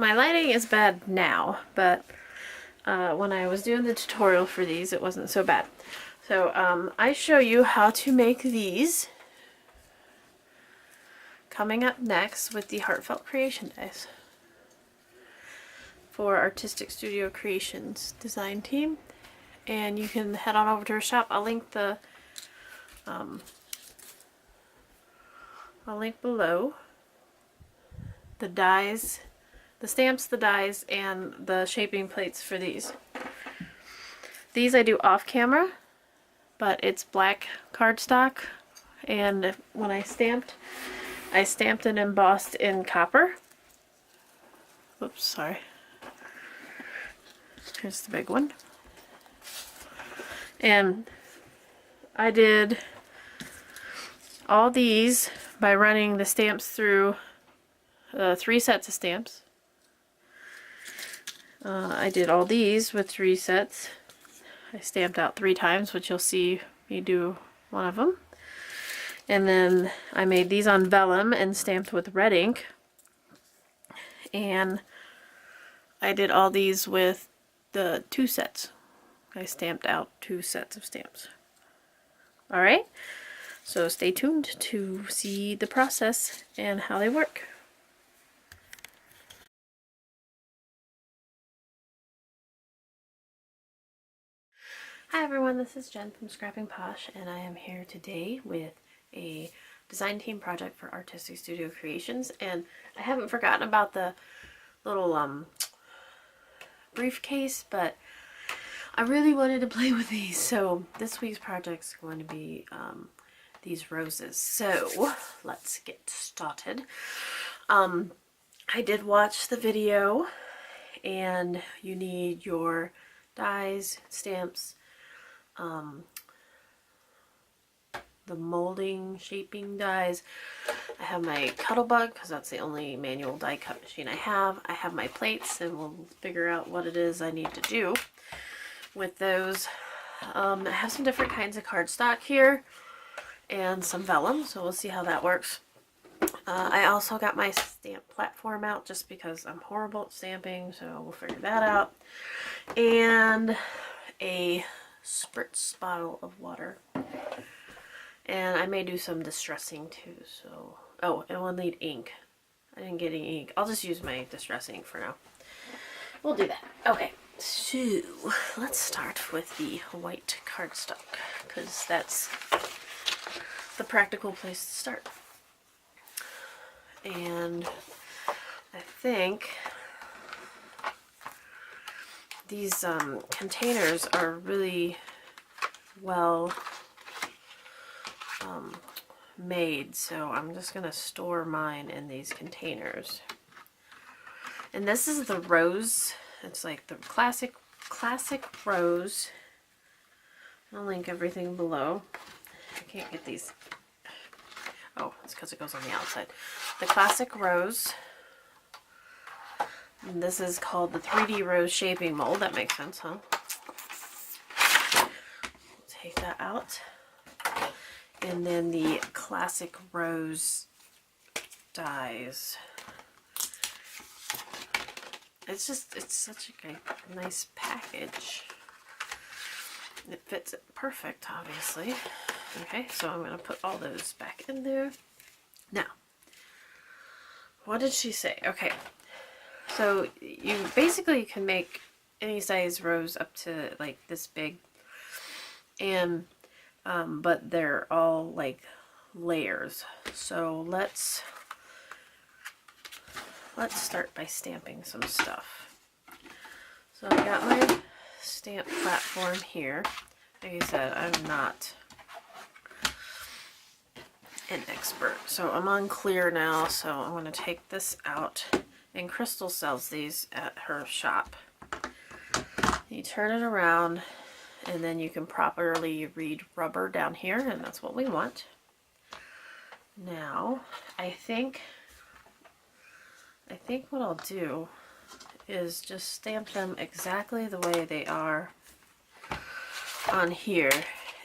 my lighting is bad now, but when I was doing the tutorial for these, it wasn't so bad. So I show you how to make these coming up next with the Heartfelt Creation Dies for Artistic Studio Creations design team. And you can head on over to her shop. I'll link below the dies, the stamps, the dies, and the shaping plates for these. These I do off camera, but it's black cardstock, and when I stamped and embossed in copper. Oops, sorry. Here's the big one. And I did all these by running the stamps through 3 sets of stamps. I did all these with 3 sets. I stamped out 3 times, which you'll see me do one of them. And then I made these on vellum and stamped with red ink. And I did all these with the 2 sets. I stamped out 2 sets of stamps. Alright, so stay tuned to see the process and how they work. Hi everyone, this is Jen from Scrapping Posh, and I am here today with a design team project for Artistic Studio Creations. And I haven't forgotten about the little briefcase, but I really wanted to play with these, so this week's project is going to be these roses. So let's get started. I did watch the video, and you need your dies, stamps, the molding, shaping dies. I have my Cuttlebug because that's the only manual die cut machine I have. I have my plates, and we'll figure out what it is I need to do with those. I have some different kinds of cardstock here and some vellum, so we'll see how that works. I also got my stamp platform out just because I'm horrible at stamping, so we'll figure that out. And a spritz bottle of water. And I may do some distressing too, so... Oh, and we'll need ink. I didn't get any ink. I'll just use my distress ink for now. We'll do that. Okay, so let's start with the white cardstock, because that's the practical place to start. And I think these containers are really well made, so I'm just going to store mine in these containers. And this is the rose. It's like the classic rose. I'll link everything below. I can't get these. Oh, it's because it goes on the outside. The classic rose. And this is called the 3D rose shaping mold. That makes sense, huh? Take that out. And then the classic rose dies. It's such a nice package. It fits it perfect, obviously. Okay, so I'm going to put all those back in there. Now, what did she say? Okay, so you basically can make any size rose up to like this big, and but they're all like layers. So let's start by stamping some stuff. So I got my stamp platform here. Like I said, I'm not an expert, so I'm on clear now, so I'm going to take this out. And Crystal sells these at her shop. You turn it around, and then you can properly read rubber down here, and that's what we want. Now, I think what I'll do is just stamp them exactly the way they are on here,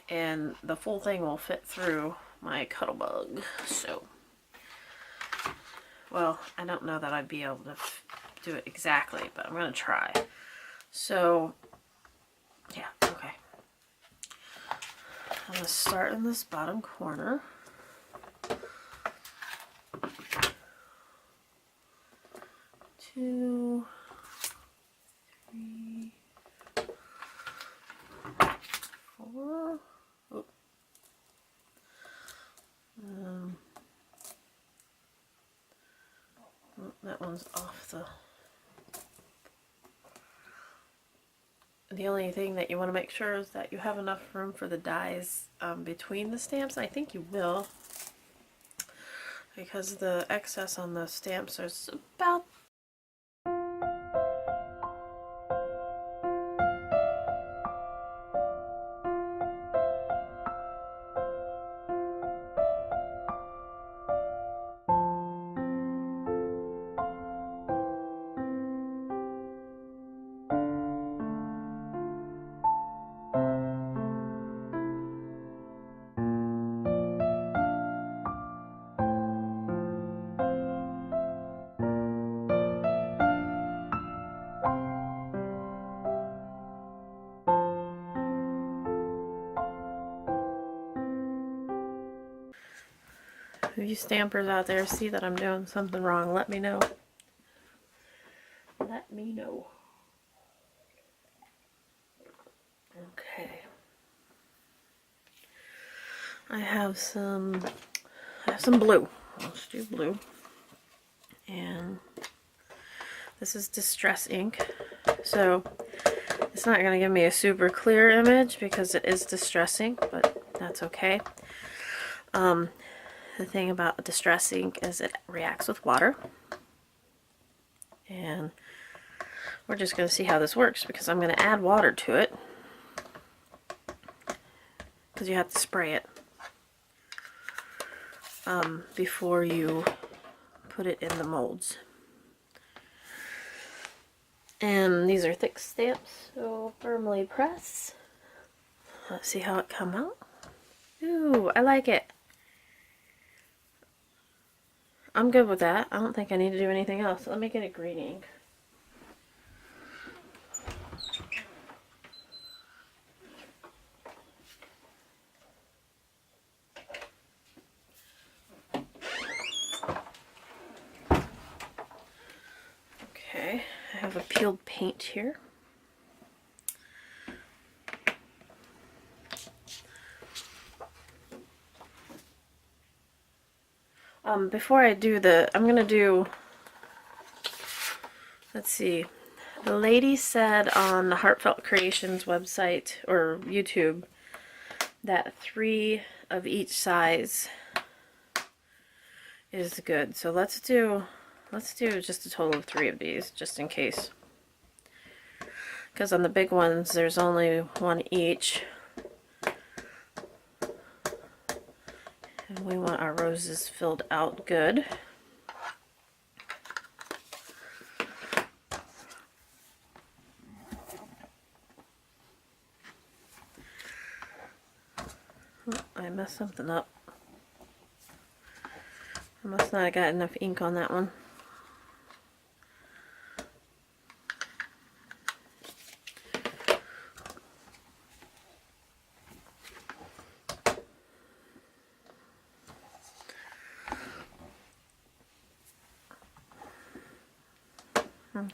and the full thing will fit through my Cuttlebug. So, well, I don't know that I'd be able to do it exactly, but I'm going to try. So, yeah, okay. I'm going to start in this bottom corner. 2, 3, 4. Oh. That one's off the only thing that you want to make sure is that you have enough room for the dies between the stamps. I think you will, because the excess on the stamps is about If you stampers out there see that I'm doing something wrong, let me know. Let me know. Okay. I have some blue. Let's do blue. And this is Distress ink. So it's not going to give me a super clear image because it is Distress ink, but that's okay. The thing about Distress ink is it reacts with water. And we're just going to see how this works because I'm going to add water to it. Because you have to spray it before you put it in the molds. And these are thick stamps, so firmly press. Let's see how it come out. Ooh, I like it. I'm good with that. I don't think I need to do anything else. Let me get a green ink. Okay, I have a peeled paint here. Before I do I'm gonna do, let's see, the lady said on the Heartfelt Creations website or YouTube that 3 of each size is good. So let's do just a total of 3 of these, just in case. Because on the big ones, there's only 1 each. And we want our roses filled out good. Oh, I messed something up. I must not have got enough ink on that one.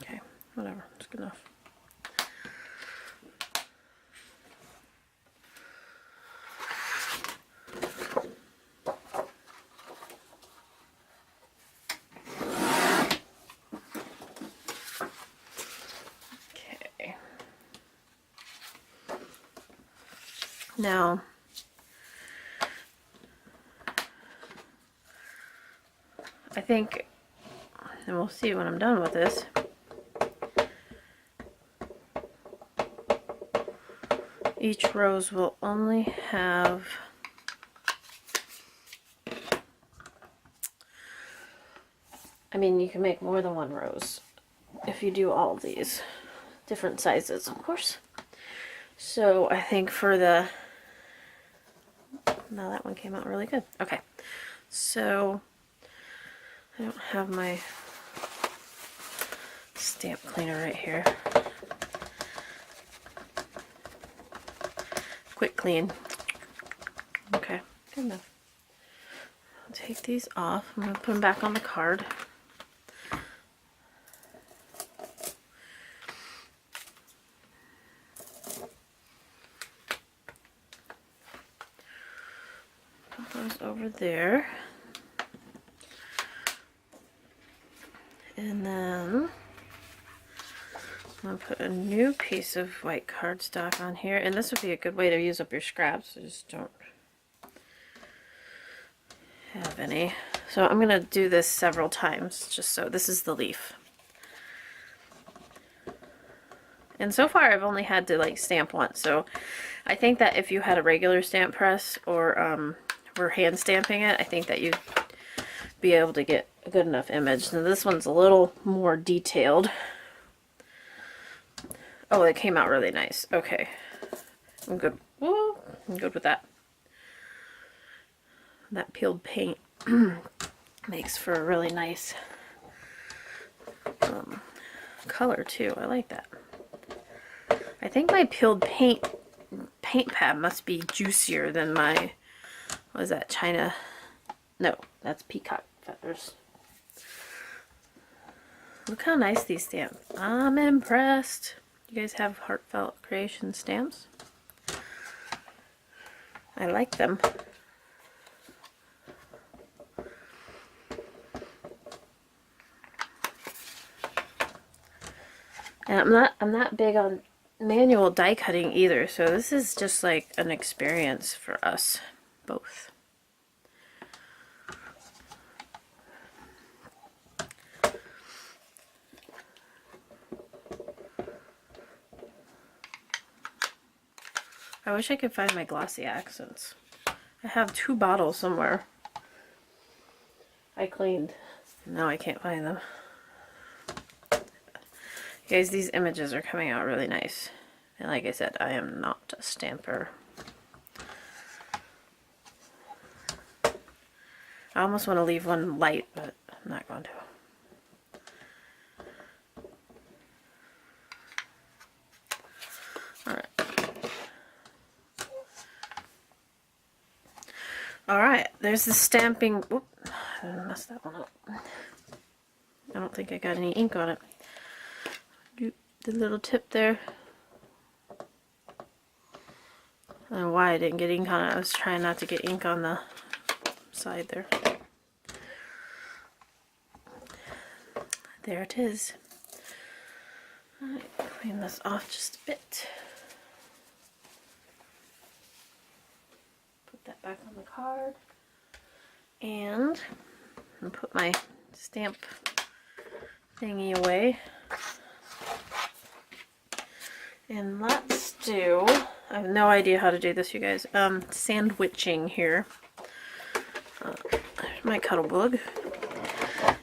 Okay, whatever, it's good enough. Okay. Now, I think, and we'll see when I'm done with this, each rose will only have you can make more than 1 rose if you do all of these different sizes, of course. So I think for the, now that one came out really good. Okay, so I don't have my stamp cleaner right here. Quick clean. Okay, good enough. I'll take these off. I'm going to put them back on the card. Put those over there. And then I'm going to put a new piece of white cardstock on here. And this would be a good way to use up your scraps. I just don't have any. So I'm going to do this several times, just so this is the leaf. And so far I've only had to like stamp once, so I think that if you had a regular stamp press or were hand stamping it, I think that you'd be able to get a good enough image. Now this one's a little more detailed. Oh, it came out really nice. Okay, I'm good. Woo, I'm good with that. That peeled paint makes for a really nice color too. I like that. I think my peeled paint pad must be juicier than my, what is that, China? No, that's peacock feathers. Look how nice these stamp. I'm impressed. You guys have Heartfelt Creation stamps? I like them. And I'm not big on manual die cutting either, so this is just like an experience for us both. I wish I could find my glossy accents. I have 2 bottles somewhere I cleaned. Now I can't find them. Guys, these images are coming out really nice. And like I said, I am not a stamper. I almost want to leave one light, but I'm not going to. Alright. Alright, there's the stamping. Whoop, I messed that one up. I don't think I got any ink on it. The little tip there. I don't know why I didn't get ink on it. I was trying not to get ink on the side there. There it is. Alright, clean this off just a bit. Put that back on the card. And I'll put my stamp thingy away. And let's do, I have no idea how to do this, you guys, sandwiching here. There's my Cuttlebug.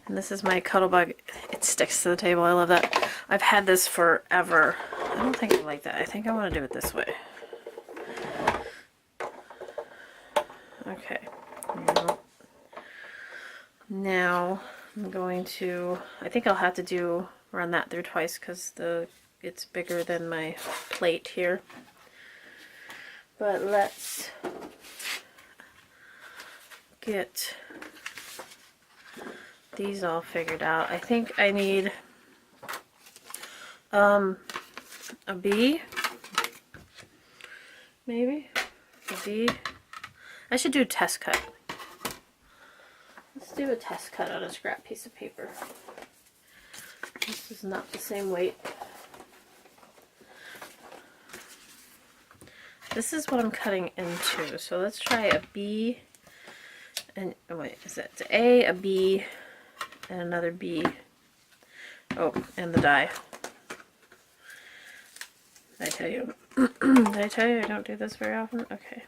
And this is my Cuttlebug. It sticks to the table. I love that. I've had this forever. I don't think I like that. I think I want to do it this way. Okay. Now I'm going to, I think I'll have to run that through twice because it's bigger than my plate here. But let's get these all figured out. I think I need a bee, maybe a bee. I should do a test cut. Let's do a test cut on a scrap piece of paper. This is not the same weight. This is what I'm cutting into. So let's try a B and, oh wait, is that an A, a B, and another B. Oh, and the die. Did I tell you? Did I tell you I don't do this very often? Okay.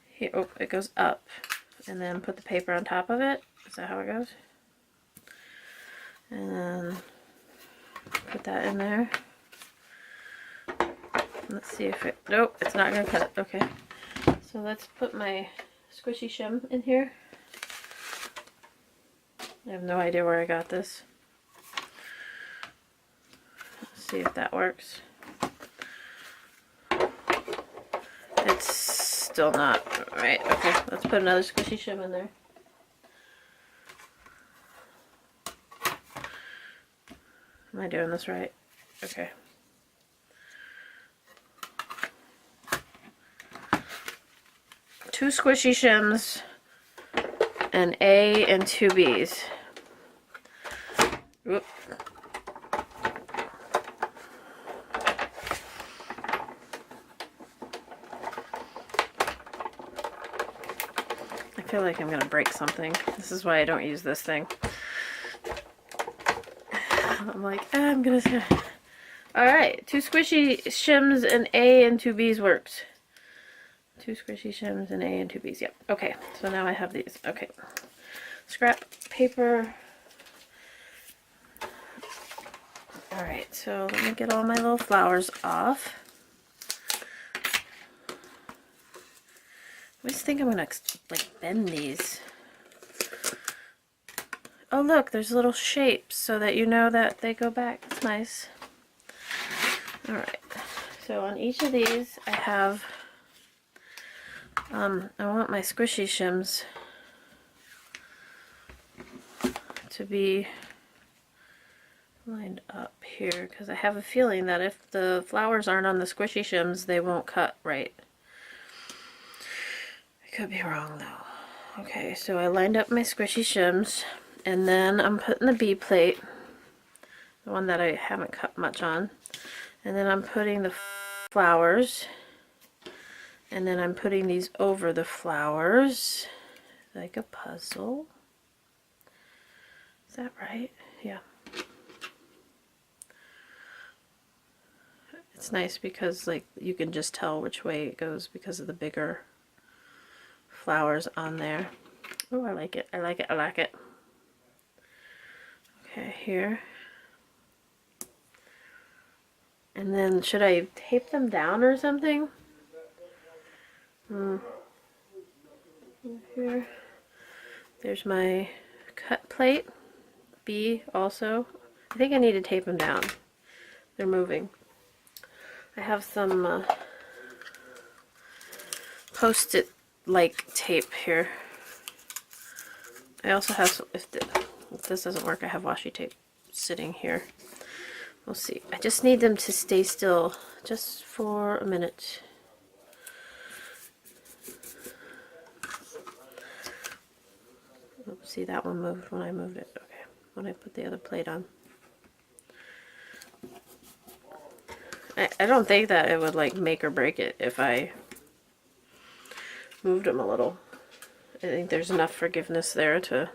Here, oh, it goes up. And then put the paper on top of it. Is that how it goes? And then put that in there. Let's see if it, nope, it's not going to cut it. Okay. So let's put my squishy shim in here. I have no idea where I got this. see if that works. It's still not right. Okay, let's put another squishy shim in there. Am I doing this right? Okay. Two squishy shims, an A and two B's. Whoop. I feel like I'm gonna break something. This is why I don't use this thing. I'm like, I'm gonna... Alright, two squishy shims, an A and two B's works. Two squishy shims, an A and two B's. Yep. Okay, so now I have these. Okay. Scrap paper. Alright, so let me get all my little flowers off. I just think I'm gonna like bend these. Oh look, there's little shapes so that you know that they go back. That's nice. Alright, so on each of these I have, I want my squishy shims to be lined up here because I have a feeling that if the flowers aren't on the squishy shims, they won't cut right. I could be wrong though. Okay, so I lined up my squishy shims, and then I'm putting the B plate, the one that I haven't cut much on, and then I'm putting the flowers, and then I'm putting these over the flowers like a puzzle. Is that right? Yeah. It's nice because like you can just tell which way it goes because of the bigger flowers on there. Oh, I like it. I like it. I like it. Okay, here. And then should I tape them down or something? Here. There's my cut plate. B also. I think I need to tape them down. They're moving. I have some post-it like tape here. I also have some, if this doesn't work, I have washi tape sitting here. We'll see. I just need them to stay still just for a minute. Oops, see, that one moved when I moved it. Okay, when I put the other plate on. I don't think that it would like make or break it if I moved them a little. I think there's enough forgiveness there to...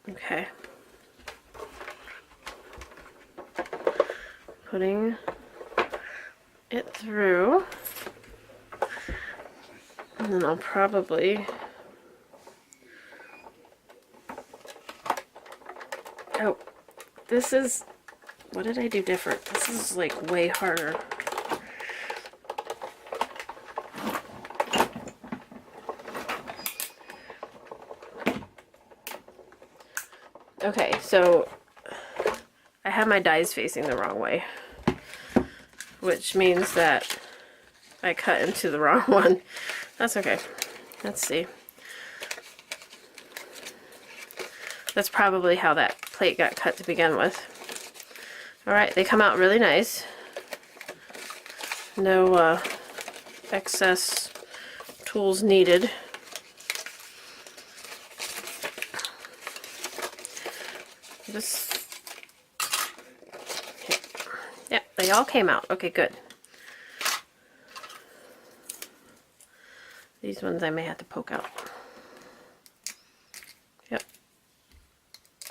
Okay. Putting it through. And then I'll probably... Oh, this is... What did I do different? This is like way harder. Okay, so I have my dies facing the wrong way, which means that I cut into the wrong one. That's okay. Let's see. That's probably how that plate got cut to begin with. Alright, they come out really nice. No excess tools needed. Just... Okay. Yeah, they all came out. Okay, good. These ones I may have to poke out. Yep.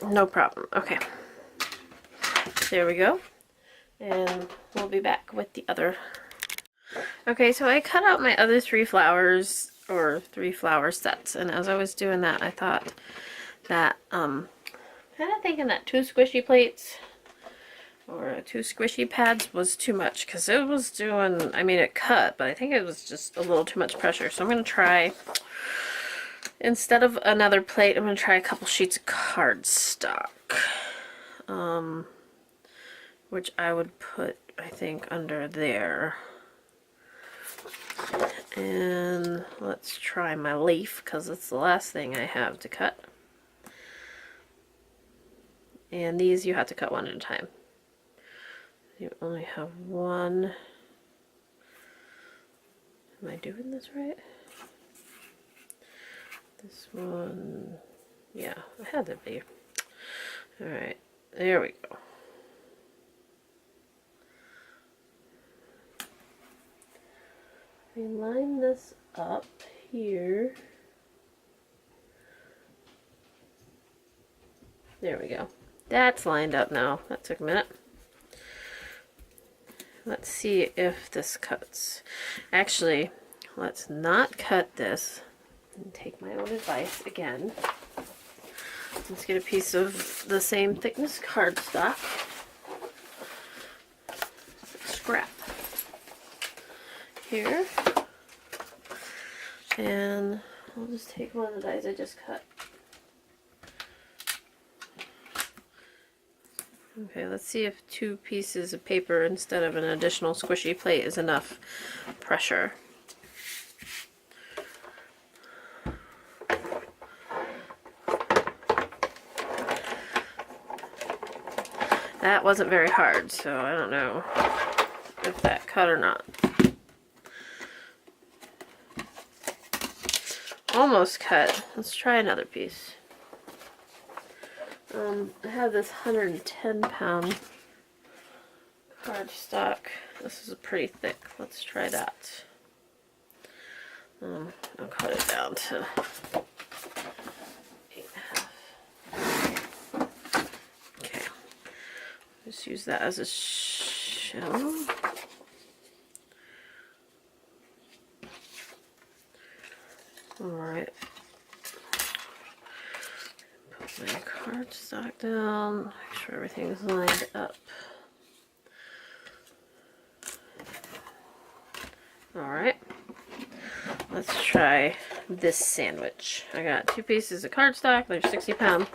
No problem. Okay. There we go. And we'll be back with the other. Okay, so I cut out my other three flowers, or 3 flower sets, and as I was doing that, I thought that, kind of thinking that 2 squishy plates or 2 squishy pads was too much, because it was doing, I mean, it cut, but I think it was just a little too much pressure. So I'm going to try, instead of another plate, I'm going to try a couple sheets of cardstock. which I would put, I think, under there. And let's try my leaf, because it's the last thing I have to cut. And these you have to cut one at a time. You only have one. Am I doing this right? This one, yeah, I had to be. Alright, there we go. We line this up here. There we go. That's lined up now. That took a minute. Let's see if this cuts. Actually, let's not cut this and take my own advice again. Let's get a piece of the same thickness cardstock. Scrap. Here. And I'll just take one of the dies I just cut. Okay, let's see if 2 pieces of paper instead of an additional squishy plate is enough pressure. That wasn't very hard, so I don't know if that cut or not. Almost cut. Let's try another piece. I have this 110-pound cardstock. This is pretty thick. Let's try that. I'll cut it down to 8.5. Okay. Just use that as a shell. Alright. Put my cardstock down. Make sure everything's lined up. Alright. Let's try this sandwich. I got 2 pieces of cardstock, they're 60 pounds,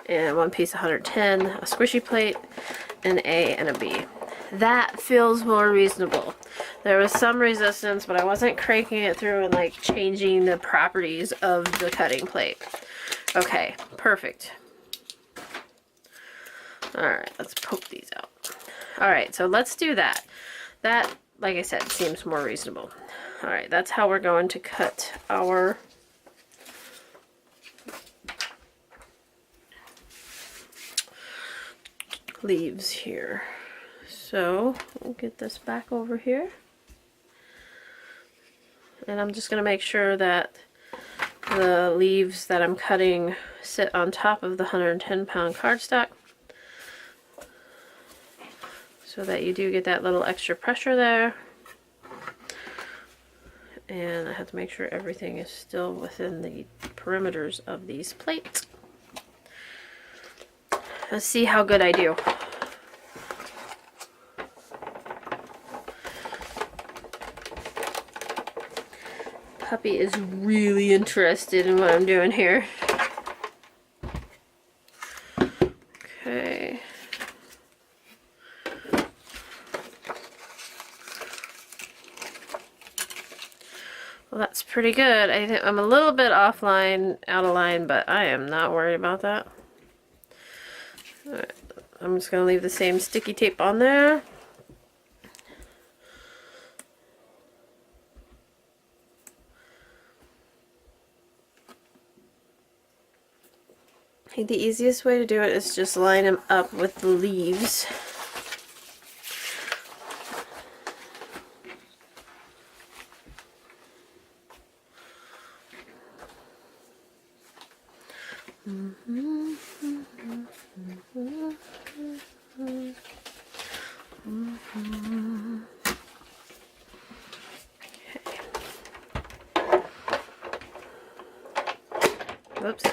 and 1 piece 110, a squishy plate, an A and a B. That feels more reasonable. There was some resistance, but I wasn't cranking it through and like changing the properties of the cutting plate. Okay, perfect. Alright, let's poke these out. Alright, so let's do that. That, like I said, seems more reasonable. Alright, that's how we're going to cut our leaves here. So, we'll get this back over here. And I'm just going to make sure that the leaves that I'm cutting sit on top of the 110-pound cardstock, so that you do get that little extra pressure there. And I have to make sure everything is still within the perimeters of these plates. Let's see how good I do. Puppy is really interested in what I'm doing here. Okay. Well, that's pretty good. I think I'm a little bit offline, out of line, but I am not worried about that. Alright, I'm just going to leave the same sticky tape on there. I think the easiest way to do it is just line them up with the leaves. Oops.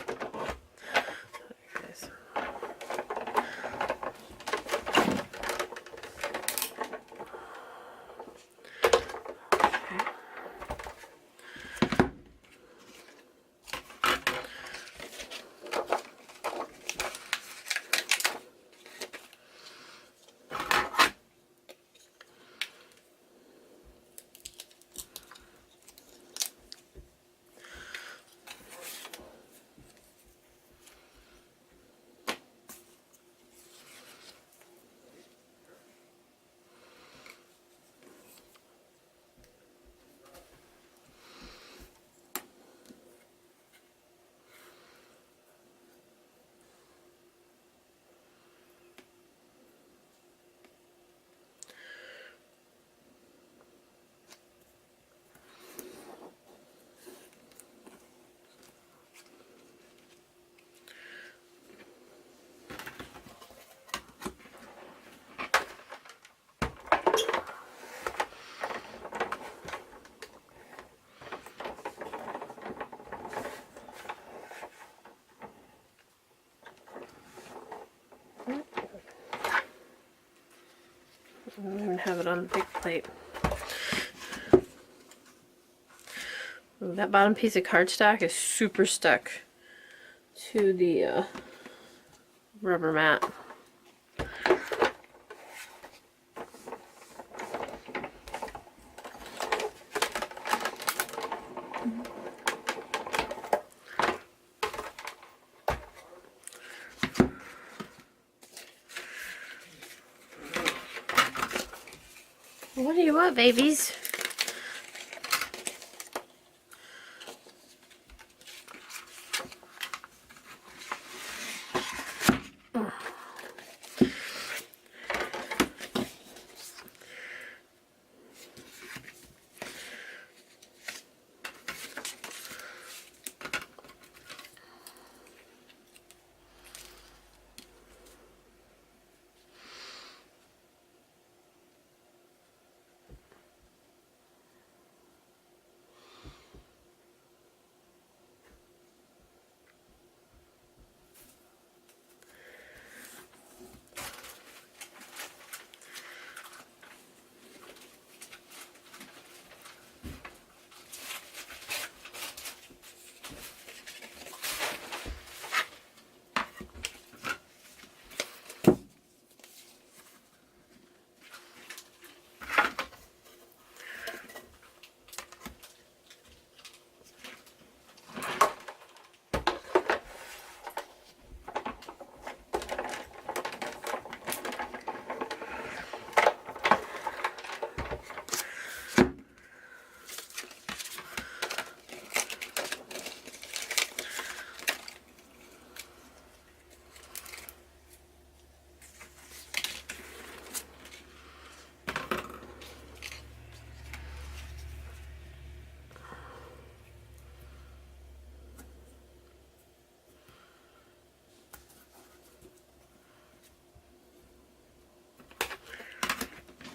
I don't even have it on a big plate. Ooh, that bottom piece of cardstock is super stuck to the rubber mat. What do you want, babies?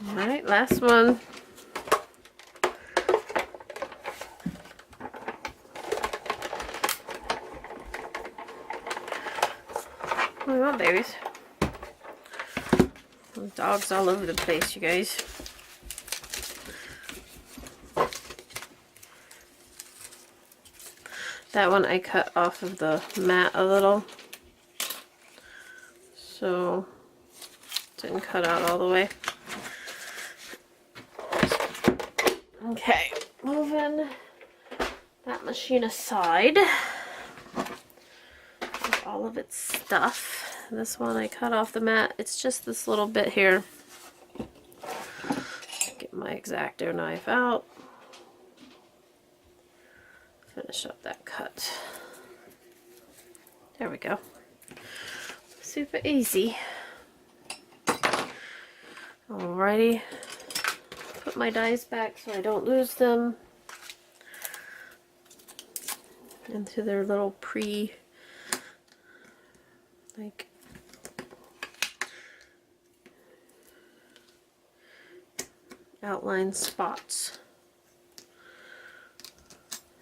Alright, last one. What do you want, babies? There's dogs all over the place, you guys. That one I cut off of the mat a little, so it didn't cut out all the way. Okay, moving that machine aside with all of its stuff. This one I cut off the mat. It's just this little bit here. Get my X-Acto knife out. Finish up that cut. There we go. Super easy. Alrighty. Put my dies back so I don't lose them into their little outline spots.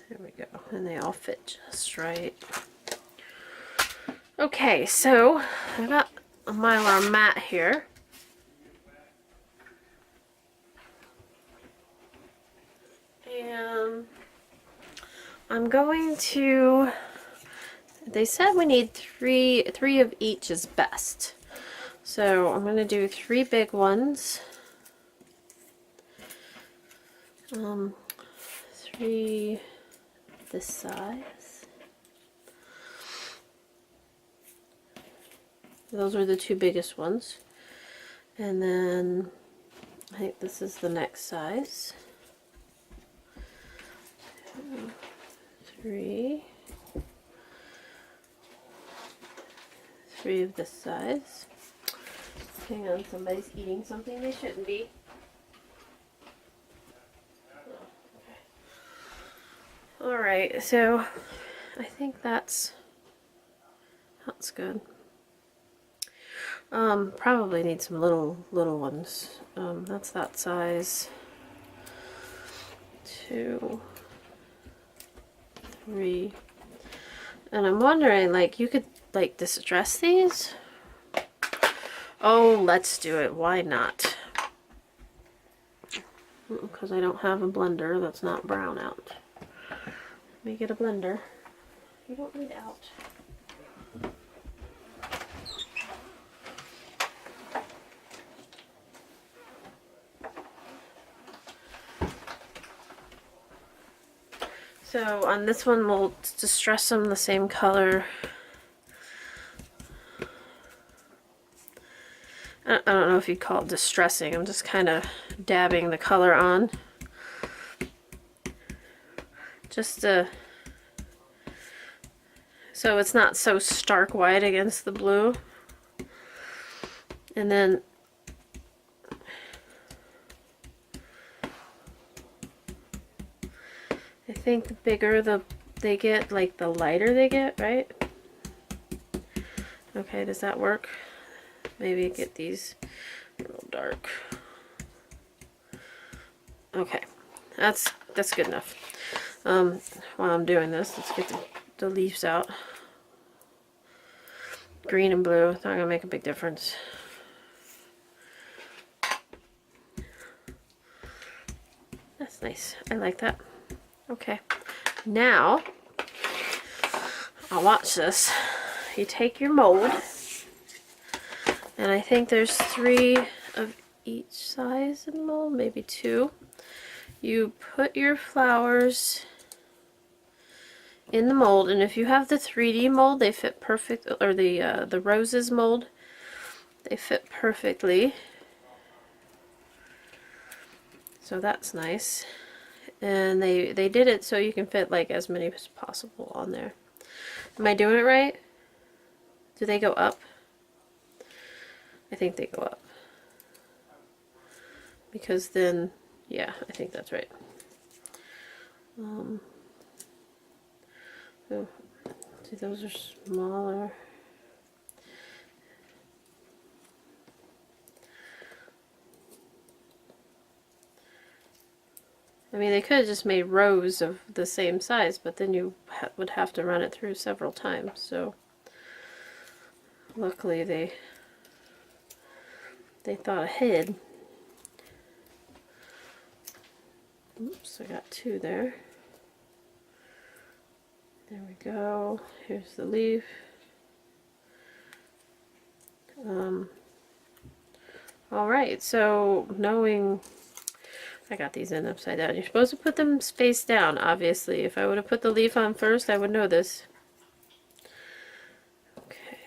There we go, and they all fit just right. Okay, so I got a Mylar mat here. And I'm going to, they said we need three of each is best. So I'm going to do 3 big ones. 3 this size. Those are the 2 biggest ones. And then I think this is the next size. 2, 3. 3 of this size. Hang on, somebody's eating something they shouldn't be. Alright, so I think that's good. Probably need some little ones. That's that size. 2, 3. And I'm wondering, like, you could like distress these. Oh, let's do it. Why not? because I don't have a blender that's not brown out. Let me get a blender. You don't need out. So on this one, we'll distress them the same color. I don't know if you'd call it distressing. I'm just kind of dabbing the color on. Just so it's not so stark white against the blue. And then I think the bigger they get, like the lighter they get, right? Okay, does that work? Maybe get these real dark. Okay, that's good enough. While I'm doing this, let's get the leaves out. Green and blue, it's not gonna make a big difference. That's nice. I like that. Okay, now I'll watch this. You take your mold, and I think there's 3 of each size in the mold, maybe 2. You put your flowers in the mold, and if you have the 3D mold, they fit perfect, or the roses mold, they fit perfectly. So that's nice. And they did it so you can fit like as many as possible on there. Am I doing it right? Do they go up? I think they go up. Because then, yeah, I think that's right. Oh, see, those are smaller. I mean, they could have just made rows of the same size, but then you would have to run it through several times. So luckily they thought ahead. Oops, I got 2 there. There we go. Here's the leaf. All right, so knowing I got these in upside down. You're supposed to put them face down, obviously. If I would have put the leaf on first, I would know this. Okay.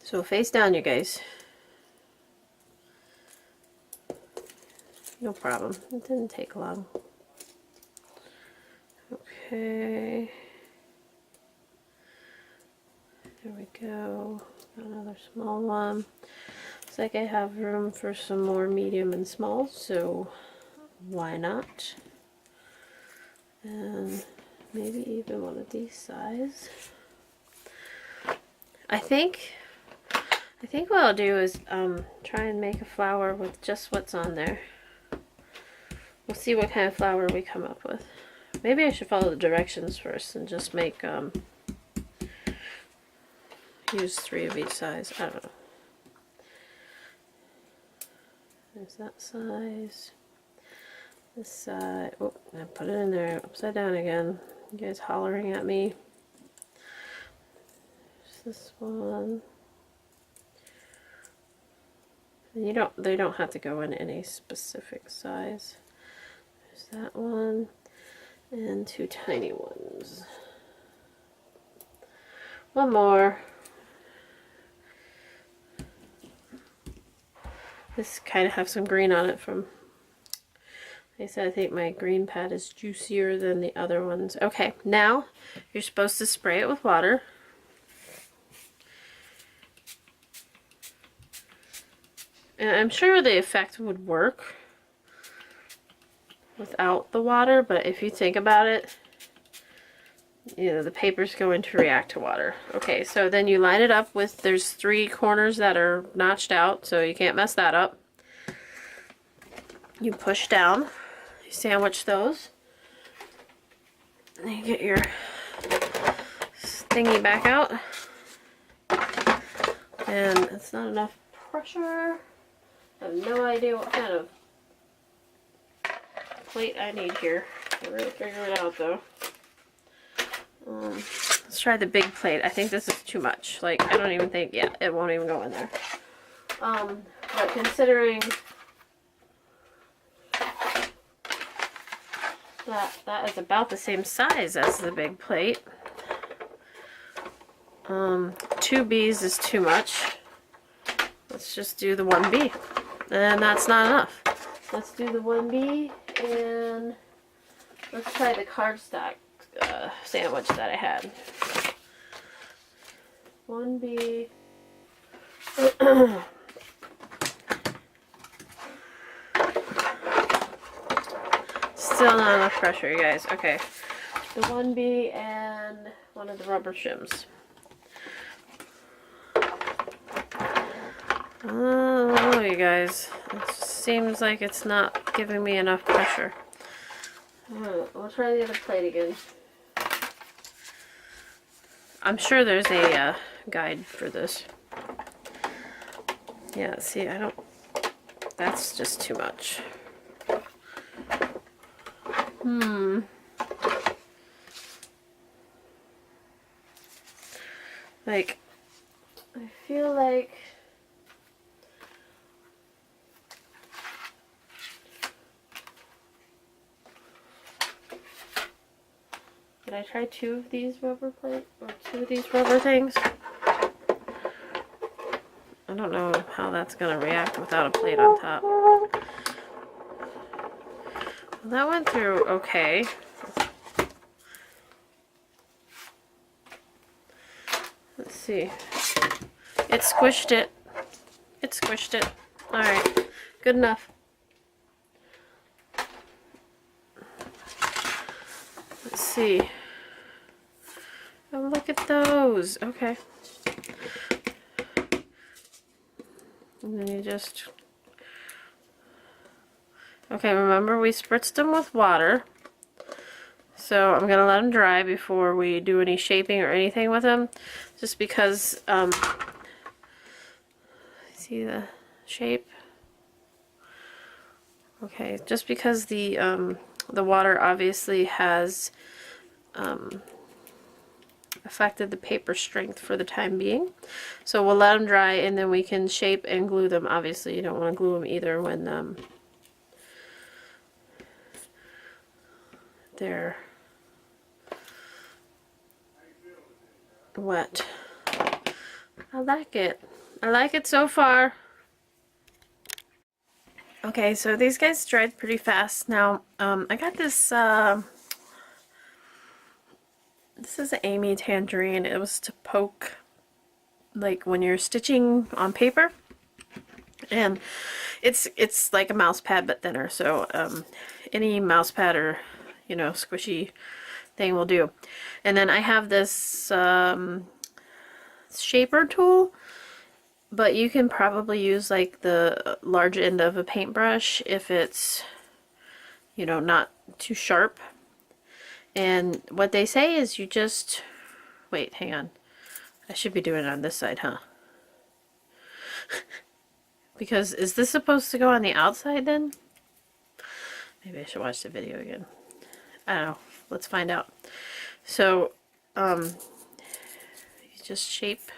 So face down, you guys. No problem. It didn't take long. Okay. There we go. Another small one. Looks like I have room for some more medium and small, so why not? And maybe even one of these size. I think what I'll do is try and make a flower with just what's on there. We'll see what kind of flower we come up with. Maybe I should follow the directions first and just make use 3 of each size. I don't know. There's that size. This side. Oh, I put it in there upside down again. You guys hollering at me. There's this one. And they don't have to go in any specific size. There's that one. And 2 tiny ones. One more. This kind of have some green on it from, like I said, I think my green pad is juicier than the other ones. Okay, now you're supposed to spray it with water. And I'm sure the effect would work without the water, but if you think about it, you know, the paper's going to react to water. Okay, so then you line it up with, there's 3 corners that are notched out, so you can't mess that up. You push down, you sandwich those, and you get your thingy back out. And it's not enough pressure. I have no idea what kind of plate I need here. We're gonna figure it out though. Let's try the big plate. I think this is too much. Like, I don't even think, yeah, it won't even go in there. But considering that is about the same size as the big plate, 2 Bs is too much. Let's just do the 1B. And that's not enough. Let's do the 1B and let's try the cardstock sandwich that I had. 1B. Still not enough pressure, you guys. Okay. The 1B and one of the rubber shims. Oh, you guys. It seems like it's not giving me enough pressure. Alright, we'll try the other plate again. I'm sure there's a guide for this. Yeah, see, I don't... That's just too much. Like, I feel like... Did I try 2 of these rubber plate or 2 of these rubber things? I don't know how that's gonna react without a plate on top. Well, that went through okay. Let's see. It squished it. It squished it. Alright. Good enough. Let's see. Oh, look at those. Okay. And then you just... Okay, remember we spritzed them with water. So I'm going to let them dry before we do any shaping or anything with them. Just because, see the shape? Okay, just because the water obviously has affected the paper strength for the time being. So we'll let them dry and then we can shape and glue them. Obviously you don't want to glue them either when they're wet. I like it. I like it so far. Okay, so these guys dried pretty fast. Now, I got this, this is an Amy Tangerine. It was to poke, like, when you're stitching on paper. And it's like a mouse pad, but thinner. So, any mouse pad or, you know, squishy thing will do. And then I have this, shaper tool. But you can probably use like the large end of a paintbrush if it's, you know, not too sharp. And what they say is you just, wait, hang on. I should be doing it on this side, huh? Because is this supposed to go on the outside then? Maybe I should watch the video again. I don't know. Let's find out. So, you just shape.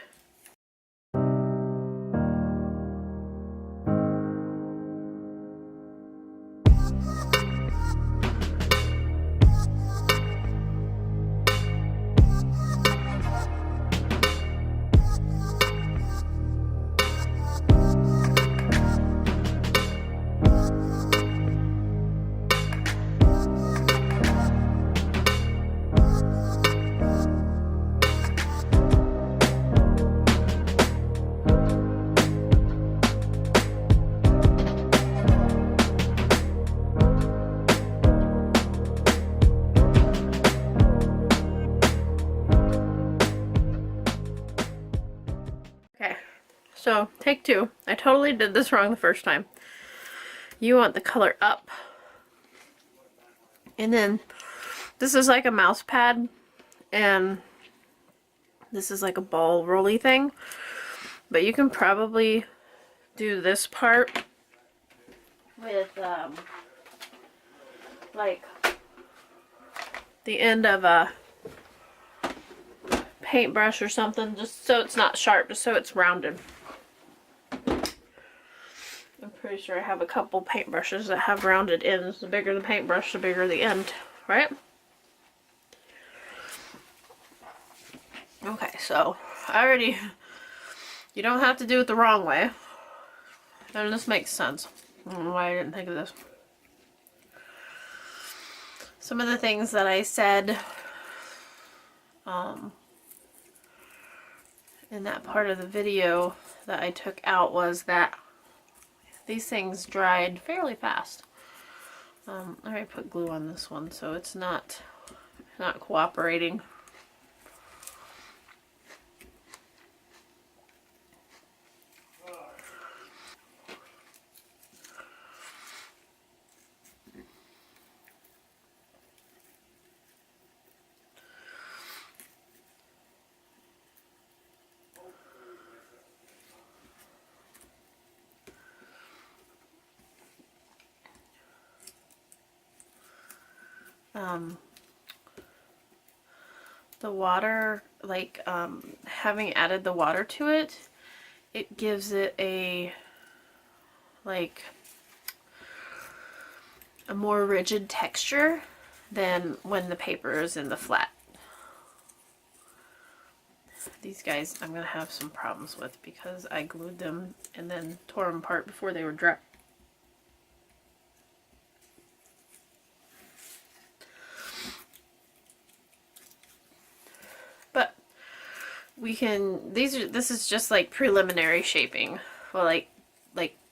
So, take 2. I totally did this wrong the first time. You want the color up. And then, this is like a mouse pad. And this is like a ball rolly thing. But you can probably do this part with like the end of a paintbrush or something, just so it's not sharp, just so it's rounded. I'm pretty sure I have a couple paintbrushes that have rounded ends. The bigger the paintbrush, the bigger the end, right? Okay, so I already, you don't have to do it the wrong way. And this makes sense. I don't know why I didn't think of this. Some of the things that I said in that part of the video that I took out was that these things dried fairly fast. I already put glue on this one, so it's not cooperating. The water, like having added the water to it, it gives it a more rigid texture than when the paper is in the flat. These guys I'm gonna have some problems with because I glued them and then tore them apart before they were dry. But we can, this is just like preliminary shaping. Well, like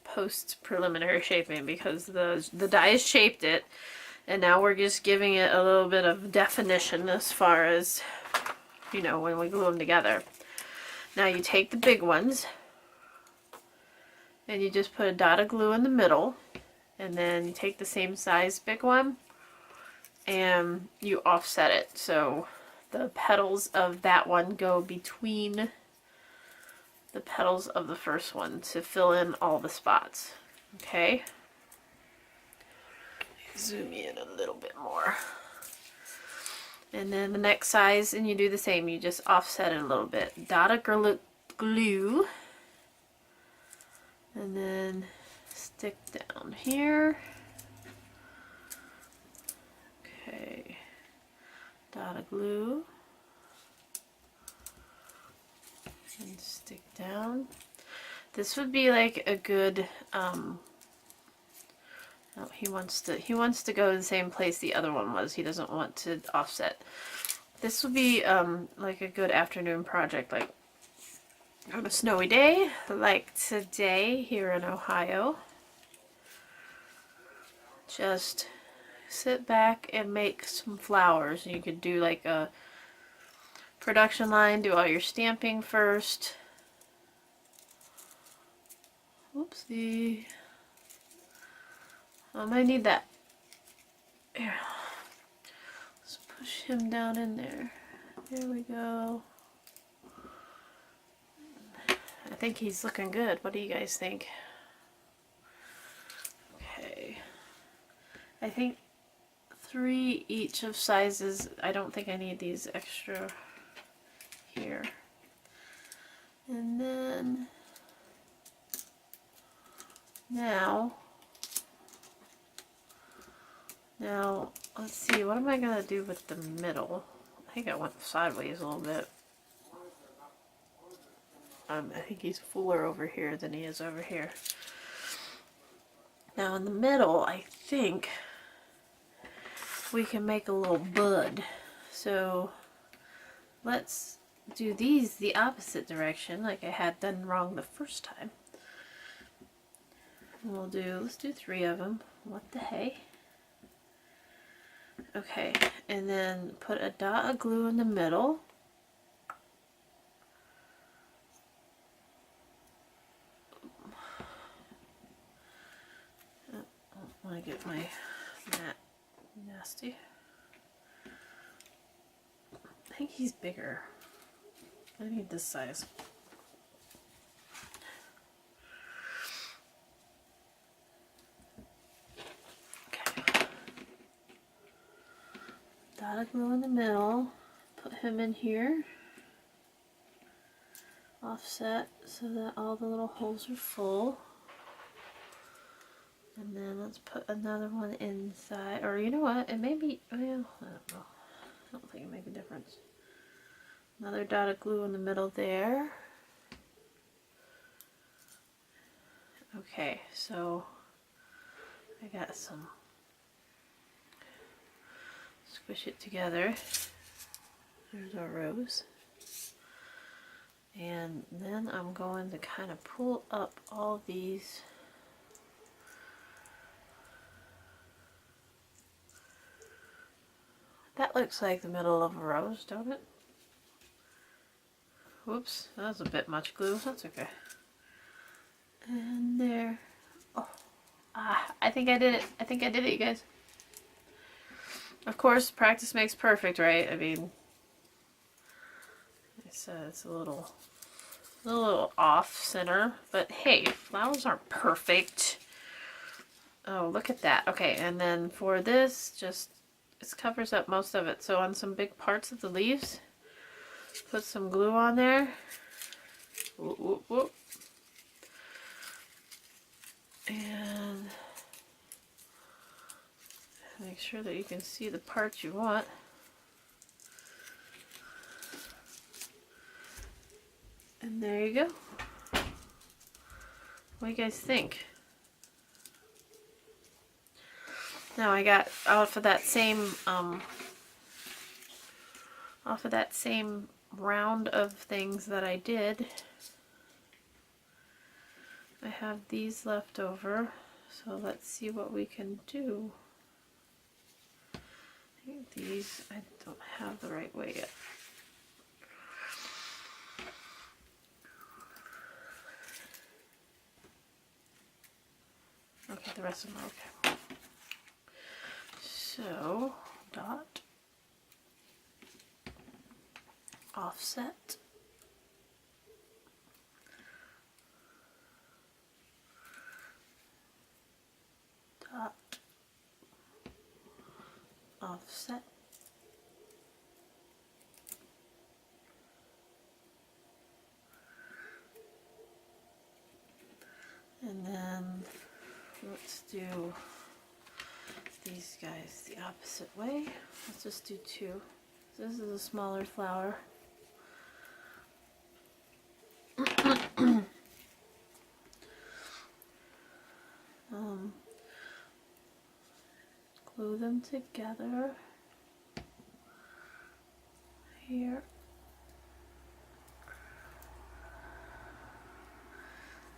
post preliminary shaping, because the die has shaped it, and now we're just giving it a little bit of definition as far as, you know, when we glue them together. Now you take the big ones and you just put a dot of glue in the middle, and then you take the same size big one and you offset it. So the petals of that one go between the petals of the first one to fill in all the spots. Okay? Zoom in a little bit more. And then the next size, and you do the same, you just offset it a little bit. Dot of glue. And then stick down here. Okay. Dot of glue. And stick down. This would be like a good, oh, he wants to go to the same place the other one was. He doesn't want to offset. This would be like a good afternoon project, like on a snowy day like today here in Ohio. Just sit back and make some flowers. You could do like a production line, do all your stamping first. Oopsie. I might need that. Here. Let's push him down in there. There we go. I think he's looking good. What do you guys think? Okay. I think 3 each of sizes. I don't think I need these extra here. And then now let's see, what am I gonna do with the middle? I think I went sideways a little bit. I think he's fuller over here than he is over here. Now in the middle, I think we can make a little bud. So let's do these the opposite direction, like I had done wrong the first time. Let's do 3 of them. What the hey? Okay, and then put a dot of glue in the middle. I don't want to get my mat nasty. I think he's bigger. I need this size. dot of glue in the middle, put him in here, offset so that all the little holes are full. And then let's put another one inside, or you know what, it may be, well, I don't know. I don't think it makes a difference. Another dot of glue in the middle there. Okay, so I got some, squish it together. There's our rose. And then I'm going to kind of pull up all these. That looks like the middle of a rose, don't it? Whoops, that was a bit much glue. That's okay. And there. Oh, I think I did it. I think I did it, you guys. Of course, practice makes perfect, right? I mean, it's a little off center, but hey, flowers aren't perfect. Oh, look at that. Okay, and then for this, just it covers up most of it. So on some big parts of the leaves, put some glue on there. Whoop, whoop, whoop. And make sure that you can see the parts you want. And there you go. What do you guys think? Now I got off of that same round of things that I did, I have these left over, so let's see what we can do. I think these I don't have the right way yet. Okay, the rest of them are okay. So, dot, offset, dot, offset, and then let's do these guys the opposite way. Let's just do two. This is a smaller flower. Glue them together here.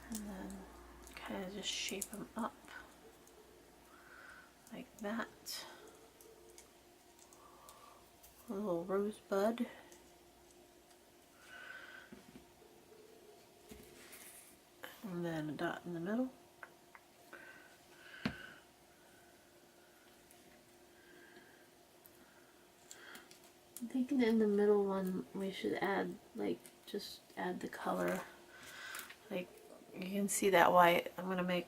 And then kind of just shape them up like that. A little rosebud. And then a dot in the middle. I'm thinking in the middle one we should add, like, just add the color. Like, you can see that white. I'm gonna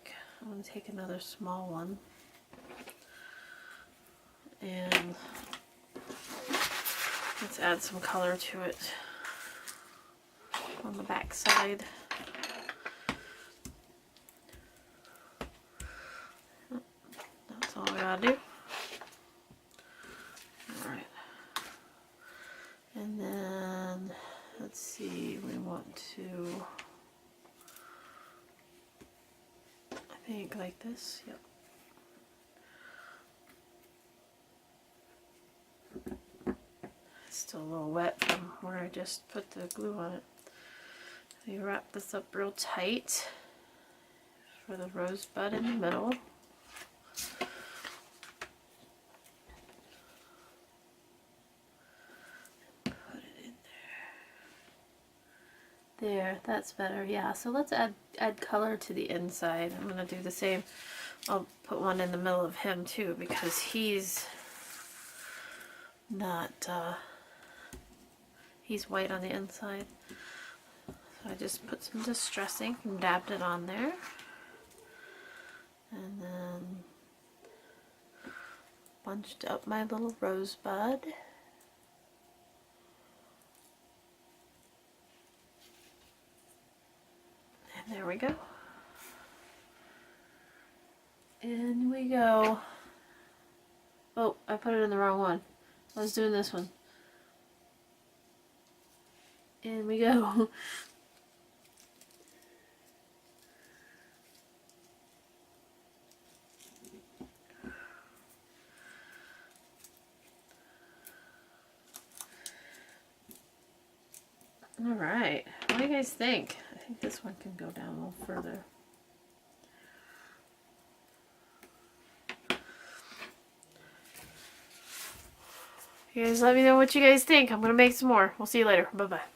take another small one. And let's add some color to it on the back side. That's all we gotta do. Alright. And then, let's see, we want to, I think like this, yep. Still a little wet from where I just put the glue on it. We wrap this up real tight for the rosebud in the middle. Put it in there. There, that's better. Yeah, so let's add color to the inside. I'm gonna do the same. I'll put one in the middle of him too because he's not he's white on the inside. So I just put some distress ink and dabbed it on there. And then bunched up my little rosebud. And there we go. In we go. Oh, I put it in the wrong one. I was doing this one. In we go. Alright, what do you guys think? I think this one can go down a little further. You guys let me know what you guys think. I'm going to make some more. We'll see you later. Bye-bye.